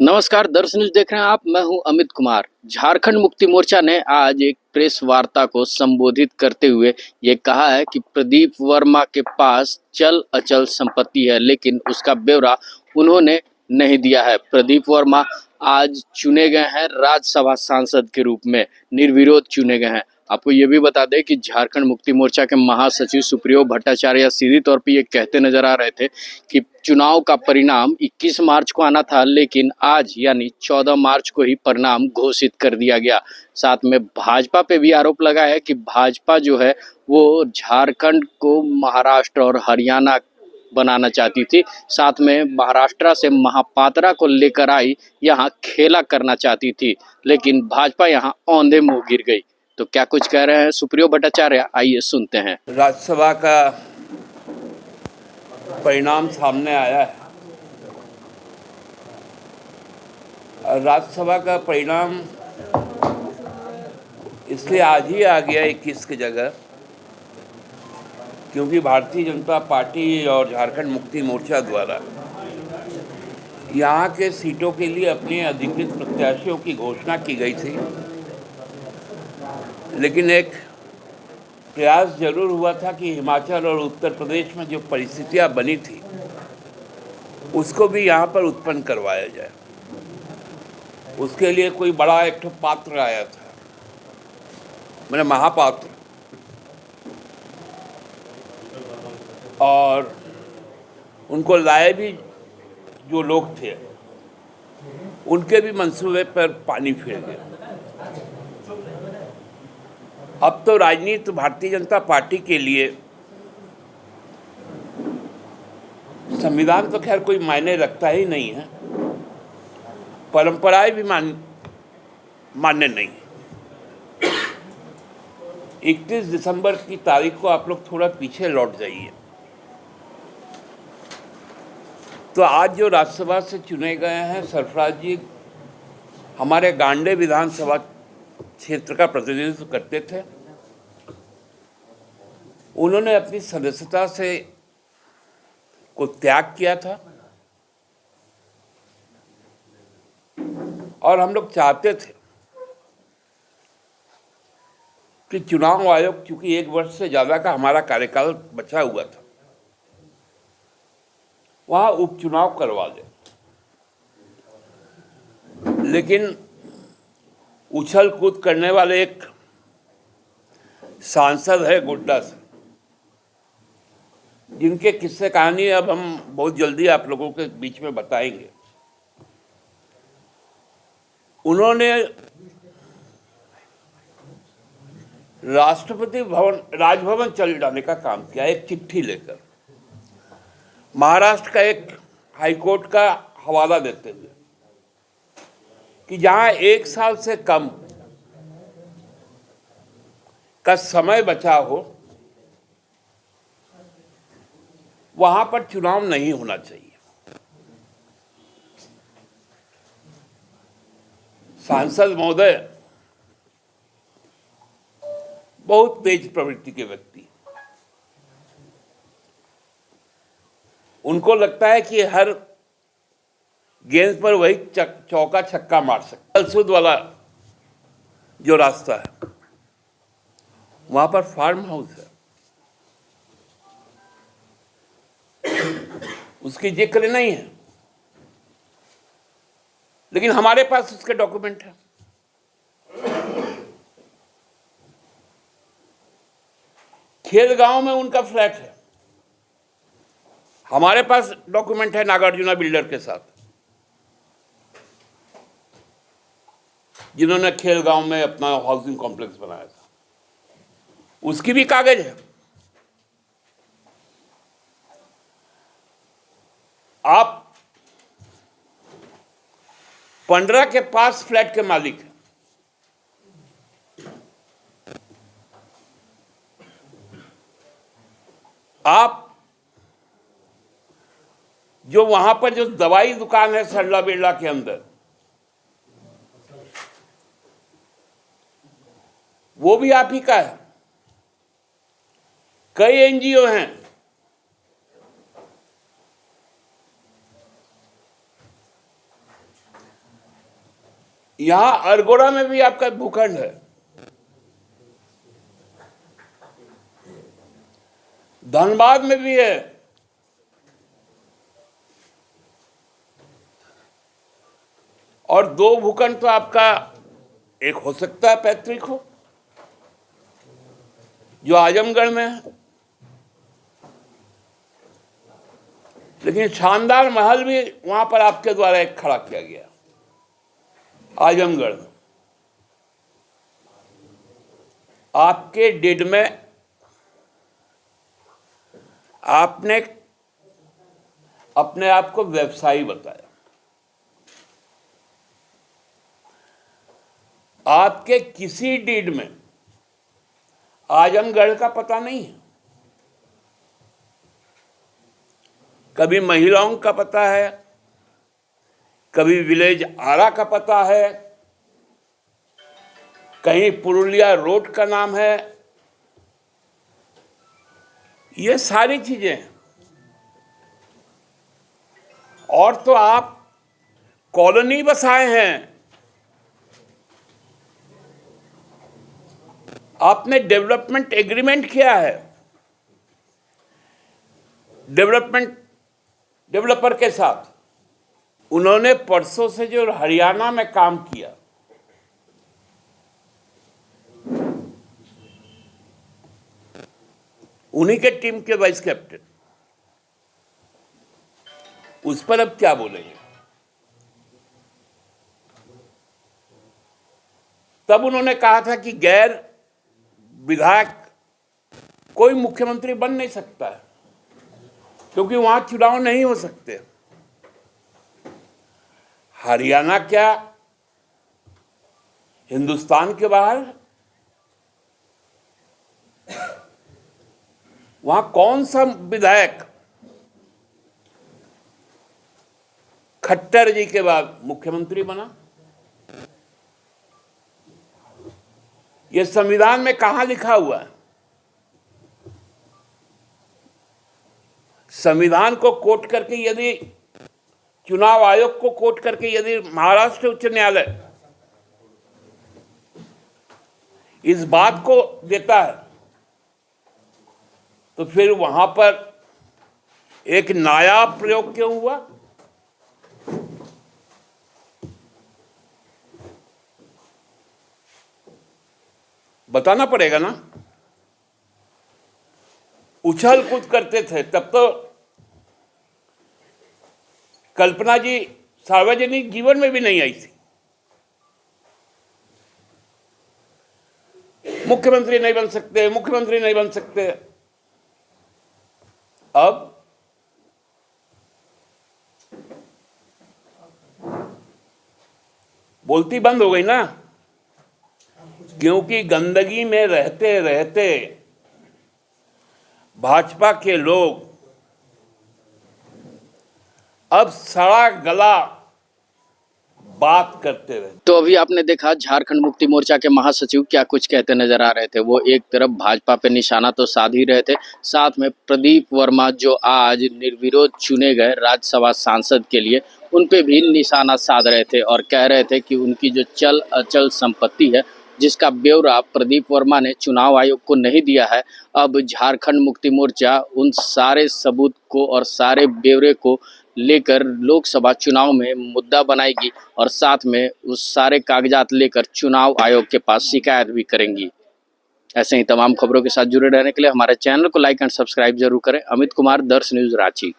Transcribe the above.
नमस्कार, दर्शन न्यूज देख रहे हैं आप। मैं हूं अमित कुमार। झारखंड मुक्ति मोर्चा ने आज एक प्रेस वार्ता को संबोधित करते हुए ये कहा है कि प्रदीप वर्मा के पास चल अचल संपत्ति है, लेकिन उसका ब्यौरा उन्होंने नहीं दिया है। प्रदीप वर्मा आज चुने गए हैं राज्यसभा सांसद के रूप में, निर्विरोध चुने गए हैं। आपको ये भी बता दें कि झारखंड मुक्ति मोर्चा के महासचिव सुप्रियो भट्टाचार्य सीधे तौर पर ये कहते नजर आ रहे थे कि चुनाव का परिणाम 21 मार्च को आना था, लेकिन आज यानी 14 मार्च को ही परिणाम घोषित कर दिया गया। साथ में भाजपा पे भी आरोप लगा है कि भाजपा जो है वो झारखंड को महाराष्ट्र और हरियाणा बनाना चाहती थी। साथ में महाराष्ट्र से महापात्रा को लेकर आई, यहाँ खेला करना चाहती थी, लेकिन भाजपा यहाँ औंधे मुंह गिर गई। तो क्या कुछ कह रहे हैं सुप्रियो भट्टाचार्य, आइए सुनते हैं। राज्यसभा का परिणाम सामने आया है। राज्यसभा का परिणाम इसलिए आज ही आ गया 21 की जगह, क्योंकि भारतीय जनता पार्टी और झारखंड मुक्ति मोर्चा द्वारा यहाँ के सीटों के लिए अपने अधिकृत प्रत्याशियों की घोषणा की गई थी, लेकिन एक प्रयास जरूर हुआ था कि हिमाचल और उत्तर प्रदेश में जो परिस्थितियां बनी थी उसको भी यहाँ पर उत्पन्न करवाया जाए। उसके लिए कोई बड़ा एक ठो पात्र आया था, मैंने महापात्र, और उनको लाए भी जो लोग थे, उनके भी मंसूबे पर पानी फिर गया। अब तो राजनीति भारतीय जनता पार्टी के लिए संविधान तो खैर कोई मायने रखता ही नहीं है, परंपराएं भी मान्य नहीं। 31 दिसंबर की तारीख को आप लोग थोड़ा पीछे लौट जाइए, तो आज जो राज्यसभा से चुने गए हैं सरफराज जी हमारे गांडे विधानसभा क्षेत्र का प्रतिनिधित्व करते थे। उन्होंने अपनी सदस्यता से को त्याग किया था, और हम लोग चाहते थे कि चुनाव आयोग, चूंकि 1 वर्ष से ज्यादा का हमारा कार्यकाल बचा हुआ था, वहां उपचुनाव करवा दे। लेकिन उछल कूद करने वाले एक सांसद है गोड्डा से, जिनके किस्से कहानी अब हम बहुत जल्दी आप लोगों के बीच में बताएंगे। उन्होंने राष्ट्रपति भवन, राजभवन चले जाने का काम किया, एक चिट्ठी लेकर महाराष्ट्र का एक हाईकोर्ट का हवाला देते हुए कि जहां 1 साल से कम का समय बचा हो वहां पर चुनाव नहीं होना चाहिए। सांसद महोदय बहुत तेज प्रवृत्ति के व्यक्ति, उनको लगता है कि हर गेंद पर वही चौका छक्का मार सकता। अलसुद वाला जो रास्ता है वहां पर फार्म हाउस है, उसकी जिक्र नहीं है, लेकिन हमारे पास उसके डॉक्यूमेंट है। खेलगांव में उनका फ्लैट है, हमारे पास डॉक्यूमेंट है नागार्जुना बिल्डर के साथ, जिन्होंने खेलगांव में अपना हाउसिंग कॉम्प्लेक्स बनाया था, उसकी भी कागज है। आप 15 के पास फ्लैट के मालिक हैं, आप जो वहां पर जो दवाई दुकान है सरला बिरला के अंदर, वो भी आप ही का है। कई एनजीओ हैं, यहां अरगोड़ा में भी आपका भूखंड है, धनबाद में भी है, और 2 भूखंड तो आपका एक हो सकता है पैतृक हो, जो आजमगढ़ में है, लेकिन शानदार महल भी वहां पर आपके द्वारा एक खड़ा किया गया आजमगढ़ में। आपके डेड में आपने अपने आप को व्यवसायी बताया, आपके किसी डीड में आजमगढ़ का पता नहीं है। कभी महिलाओं का पता है, कभी विलेज आरा का पता है, कहीं पुरुलिया रोड का नाम है। ये सारी चीजें हैं। और तो आप कॉलोनी बसाए हैं, आपने डेवलपमेंट एग्रीमेंट किया है डेवलपर के साथ। उन्होंने परसों से जो हरियाणा में काम किया, उन्हीं के टीम के वाइस कैप्टन, उस पर अब क्या बोलेंगे। तब उन्होंने कहा था कि गैर विधायक कोई मुख्यमंत्री बन नहीं सकता है, क्योंकि वहां चुनाव नहीं हो सकते। हरियाणा क्या हिंदुस्तान के बाहर? वहां कौन सा विधायक खट्टर जी के बाद मुख्यमंत्री बना? यह संविधान में कहां लिखा हुआ है? संविधान को कोट करके यदि चुनाव आयोग को कोट करके यदि महाराष्ट्र उच्च न्यायालय इस बात को देता है, तो फिर वहां पर एक नायाब प्रयोग क्यों हुआ? बताना पड़ेगा ना। उछल कूद करते थे तब तो कल्पना जी सार्वजनिक जीवन में भी नहीं आई थी। मुख्यमंत्री नहीं बन सकते, मुख्यमंत्री नहीं बन सकते। अब बोलती बंद हो गई ना, क्योंकि गंदगी में रहते रहते भाजपा के लोग अब सड़ा गला बात करते रहे। तो अभी आपने देखा झारखंड मुक्ति मोर्चा के महासचिव क्या कुछ कहते नजर आ रहे थे। वो एक तरफ भाजपा पे निशाना तो साध ही रहे थे, साथ में प्रदीप वर्मा जो आज निर्विरोध चुने गए राज्यसभा सांसद के लिए, उन पे भी निशाना साध रहे थे और कह रहे थे कि उनकी जो चल अचल संपत्ति है, जिसका ब्यौरा प्रदीप वर्मा ने चुनाव आयोग को नहीं दिया है, अब झारखंड मुक्ति मोर्चा उन सारे सबूत को और सारे ब्यौरे को लेकर लोकसभा चुनाव में मुद्दा बनाएगी और साथ में उस सारे कागजात लेकर चुनाव आयोग के पास शिकायत भी करेंगी। ऐसे ही तमाम खबरों के साथ जुड़े रहने के लिए हमारे चैनल को लाइक एंड सब्सक्राइब जरूर करें। अमित कुमार, दर्श न्यूज, रांची।